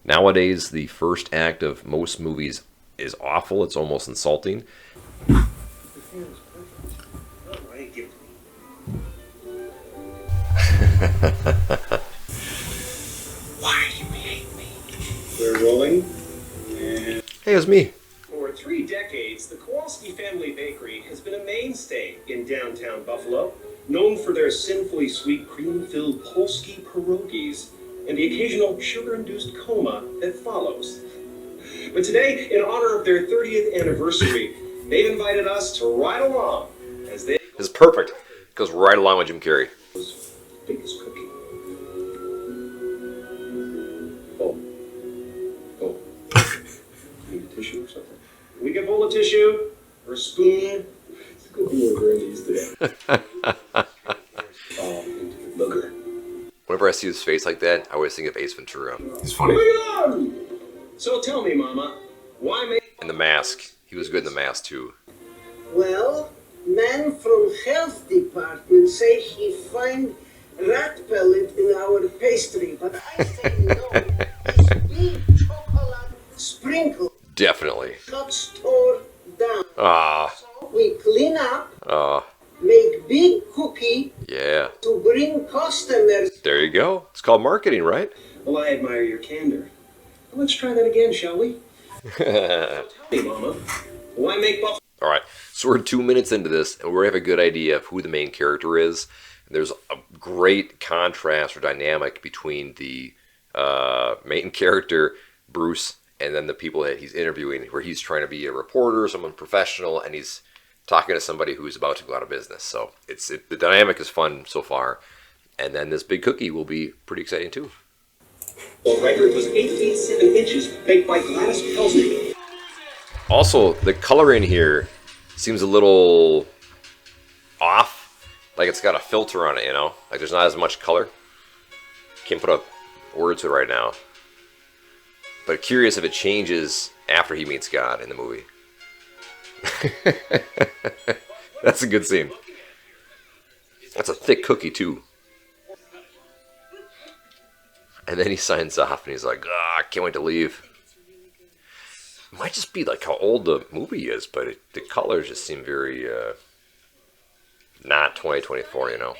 Nowadays, the first act of most movies is awful. It's almost insulting. Why do you hate me? We're rolling. And Hey, it was me. for 3 decades, the Kowalski Family Bakery has been a mainstay in downtown Buffalo, known for their sinfully sweet cream-filled Polski pierogies and the occasional sugar-induced coma that follows. But today, in honor of their 30th anniversary, they've invited us to ride along as they This is perfect. Goes right along with Jim Carrey. biggest cookie. Oh. Need a tissue or something? Can we get a bowl of tissue? Or a spoon? It's a good deal of grandies today. Oh, into the booger. Whenever I see his face like that, I always think of Ace Ventura. It's funny. So tell me, Mama, why make... And The Mask. He was good in The Mask, too. Well, man from health department say he find rat pellet in our pastry, but I say no. It's big chocolate sprinkle. Definitely. Not stored down. Ah. So we clean up, Ah. make big cookie Yeah. to bring customers. There you go. It's called marketing, right? Well, I admire your candor. Well, let's try that again, shall we? Tell me, Mama, why make buffalo... All right, so we're 2 minutes into this, and we have a good idea of who the main character is. And there's a great contrast or dynamic between the main character, Bruce, and then the people that he's interviewing, where he's trying to be a reporter, someone professional, and he's talking to somebody who's about to go out of business. So the dynamic is fun so far. And then this big cookie will be pretty exciting, too. The record was 8 feet 7 inches, baked by Gladys Pelsnick. Also, the coloring here seems a little off. Like it's got a filter on it, you know? Like there's not as much color. Can't put a word to it right now. But curious if it changes after he meets God in the movie. That's a good scene. That's a thick cookie, too. And then he signs off and he's like, I can't wait to leave. It might just be like how old the movie is, but the colors just seem very not 2024, you know.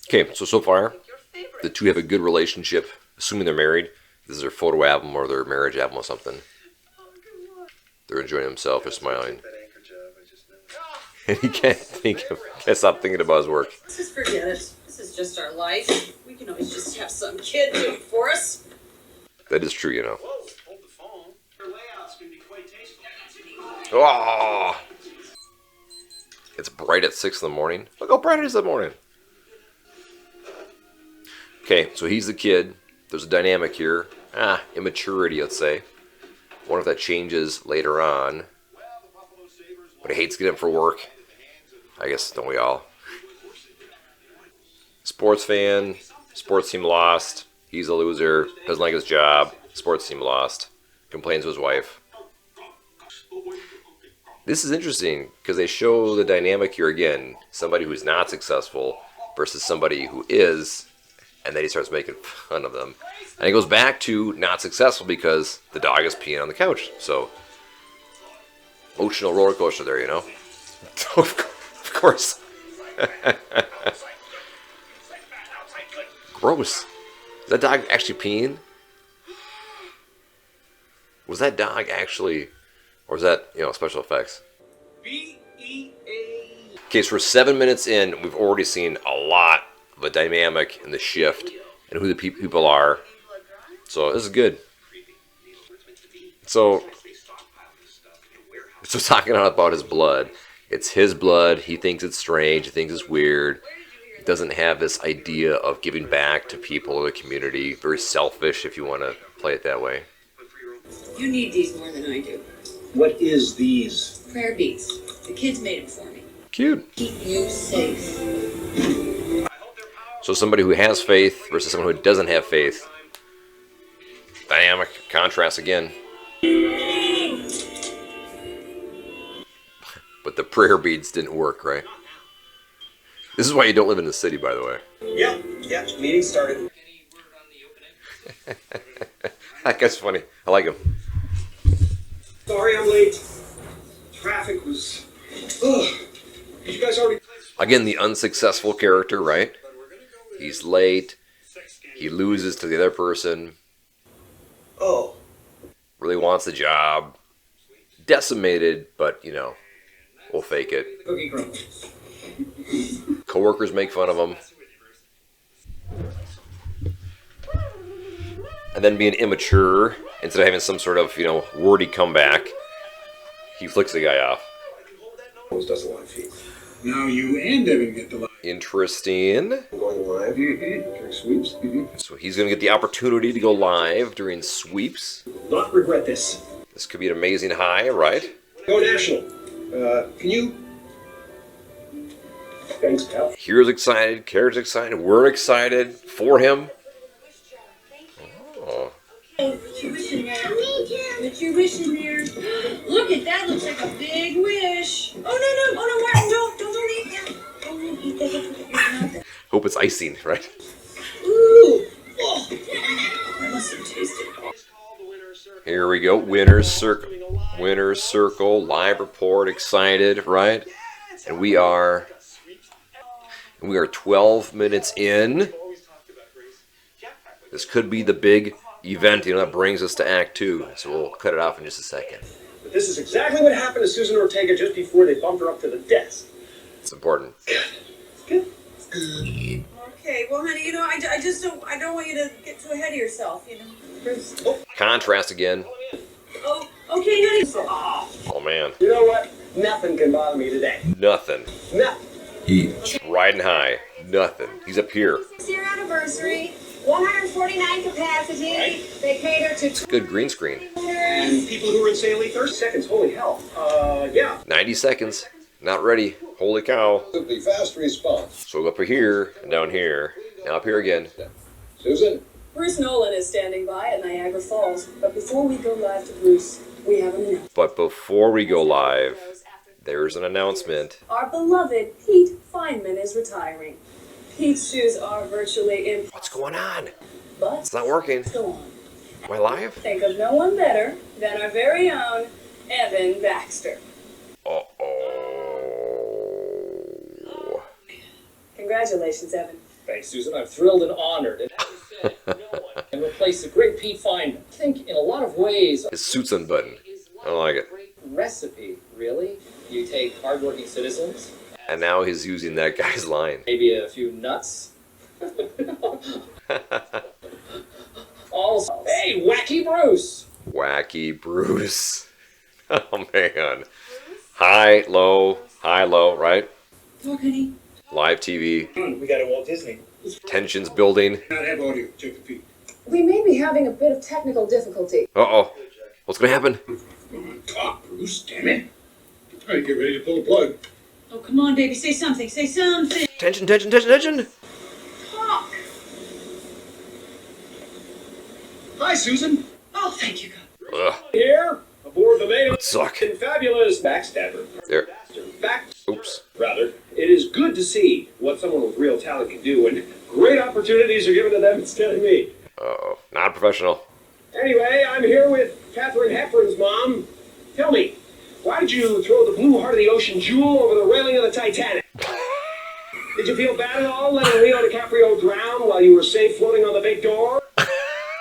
Okay, so far, the two have a good relationship, assuming they're married. This is their photo album or their marriage album or something. They're enjoying themselves, they're smiling. And he can't stop thinking about his work. Let's just forget it. This is just our life. We can always just have some kid do it for us. That is true, you know. Whoa, hold the phone. Your layouts can be quite tasteful. Oh! It's bright at 6 in the morning. Look how bright it is in the morning. Okay, so he's the kid. There's a dynamic here. Immaturity, let's say. Wonder if that changes later on. But he hates getting up for work. I guess, don't we all? Sports fan. Sports team lost. He's a loser. Doesn't like his job. Sports team lost. Complains to his wife. This is interesting because they show the dynamic here again. Somebody who's not successful versus somebody who is. And then he starts making fun of them. And he goes back to not successful because the dog is peeing on the couch. So, emotional roller coaster there, you know? Of course. Gross. Is that dog actually peeing? Was that dog actually... Or was that, special effects? B-E-A. Okay, so we're 7 minutes in. We've already seen a lot of a dynamic in the shift and who the people are. So this is good. So talking about his blood. It's his blood. He thinks it's strange. He thinks it's weird. He doesn't have this idea of giving back to people or the community. Very selfish, if you want to play it that way. You need these more than I do. What is these? Prayer beads. The kids made them for me. Cute. Keep you safe. So somebody who has faith versus someone who doesn't have faith. Dynamic contrast again. But the prayer beads didn't work, right? This is why you don't live in the city, by the way. Yeah, meeting started. That guy's funny. I like him. Sorry I'm late. Traffic was... Ugh. Did you guys already... Again, the unsuccessful character, right? He's late. He loses to the other person. Oh. Really wants the job. Decimated, but, you know, we'll fake it. Cookie crumb. Coworkers make fun of him. And then being immature, instead of having some sort of, you know, wordy comeback, he flicks the guy off. Almost does a lot of feet. Now you and Evan get the line. Interesting. Going live during sweeps. So he's going to get the opportunity to go live during sweeps. Not regret this. This could be an amazing high, right? Go national. Can you... Thanks, pal. Hero's excited, character's excited, we're excited for him. Oh. Put your wish in there. Put your wish in there. Look at that. Looks like a big wish. Oh, no. Oh, no, Martin. Don't eat that. Don't eat that. Don't put it in your mouth. Hope it's icing, right? Ooh. Oh. That must have tasted. Here we go. Winner's circle. Winner's circle. Live report. Excited, right? And we are 12 minutes in. This could be the big event, you know, that brings us to Act 2. So we'll cut it off in just a second. But this is exactly what happened to Susan Ortega just before they bumped her up to the desk. It's important. Good. Okay, well, honey, you know, I don't want you to get too ahead of yourself, you know. Bruce. Contrast again. Oh, okay, honey. Oh, man. You know what? Nothing can bother me today. Nothing. Nothing. He's riding high. Nothing. He's up here. 6-year anniversary, 149 capacity. Right. They cater to Good green screen. And people who are insanely 30 seconds. Holy hell. Yeah. 90 seconds. Not ready. Holy cow. Absolutely fast response. So up here and down here. Now up here again. Susan? Bruce Nolan is standing by at Niagara Falls, but before we go live to Bruce, we have an announcement. But before we go live, there's an announcement. Our beloved Pete Feynman is retiring. Pete's shoes are virtually impossible. What's going on? But It's not working. go on. Am I live? Think of no one better than our very own Evan Baxter. Uh-oh. Congratulations, Evan. Thanks, Susan. I'm thrilled and honored. And as you said, no one can replace the great Pete Feynman. I think in a lot of ways, His suit's unbuttoned. I don't like it. great recipe, really. You take hardworking citizens, And now he's using that guy's line. maybe a few nuts. Also, hey, Wacky Bruce! Wacky Bruce. Oh, man. High, low, right? Talk, honey. Live TV. We got a Walt Disney. Tensions building. Not have audio. Check the feed. We may be having a bit of technical difficulty. Uh-oh. What's going to happen? Come on, talk, Bruce. Damn it. All right, get ready to pull the plug. Oh, come on, baby. Say something. Say something. Tension. Talk. Hi, Susan. Oh, thank you, God. Ugh. Here, aboard the main Suck. and fabulous backstabber. There. Back, Oops. rather. It is good to see what someone with real talent can do, and great opportunities are given to them instead of me. Uh-oh. Not professional. Anyway, I'm here with Katharine Hepburn's mom. Tell me, why did you throw the blue heart of the ocean jewel over the railing of the Titanic? Did you feel bad at all letting Leo DiCaprio drown while you were safe floating on the big door?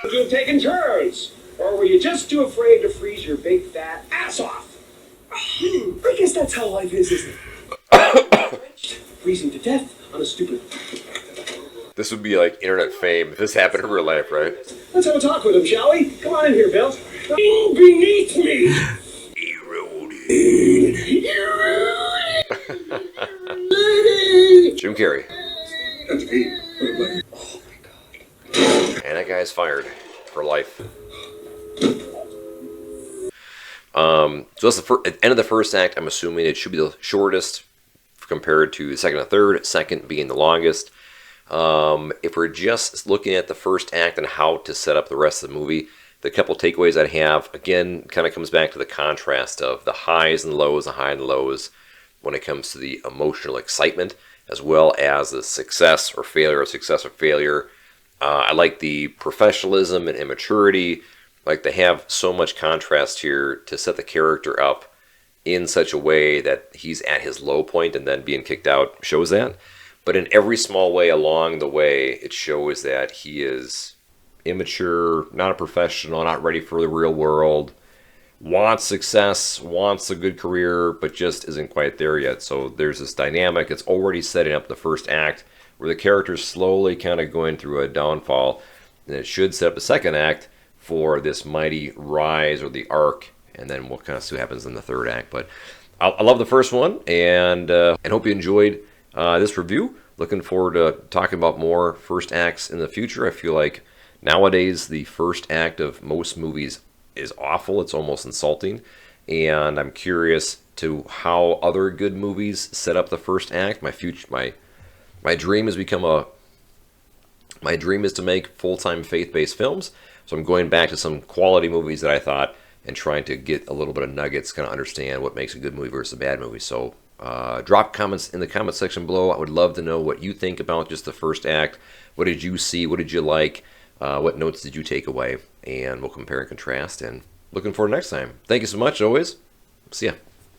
Would you have taken turns? Or were you just too afraid to freeze your big fat ass off? I guess that's how life is, isn't it? Freezing to death on a stupid... This would be like internet fame if this happened in real life, right? Let's have a talk with him, shall we? Come on in here, Bill. Beneath me! Jim Carrey. Got the feed. Put it play. And that guy's fired for life. So that's the end of the first act. I'm assuming it should be the shortest compared to the second and third, second being the longest. If we're just looking at the first act and how to set up the rest of the movie, the couple takeaways I'd have, again, kind of comes back to the contrast of the highs and lows, the highs and lows when it comes to the emotional excitement, as well as the success or failure I like the professionalism and immaturity. Like, they have so much contrast here to set the character up in such a way that he's at his low point, and then being kicked out shows that. But in every small way along the way, it shows that he is immature, not a professional, not ready for the real world, wants success, wants a good career, but just isn't quite there yet. So there's this dynamic. It's already setting up the first act where the character's slowly kind of going through a downfall, and it should set up the second act for this mighty rise or the arc, and then we'll kind of see what happens in the third act. But I love the first one, and hope you enjoyed this review. Looking forward to talking about more first acts in the future. I feel like nowadays the first act of most movies is awful. It's almost insulting, and I'm curious to how other good movies set up the first act. My dream has become my dream is to make full-time faith-based films. So I'm going back to some quality movies that I thought, and trying to get a little bit of nuggets, kind of understand what makes a good movie versus a bad movie. So drop comments in the comment section below. I would love to know what you think about just the first act. What did you see? What did you like? What notes did you take away? And we'll compare and contrast. And looking forward to next time. Thank you so much, always. See ya.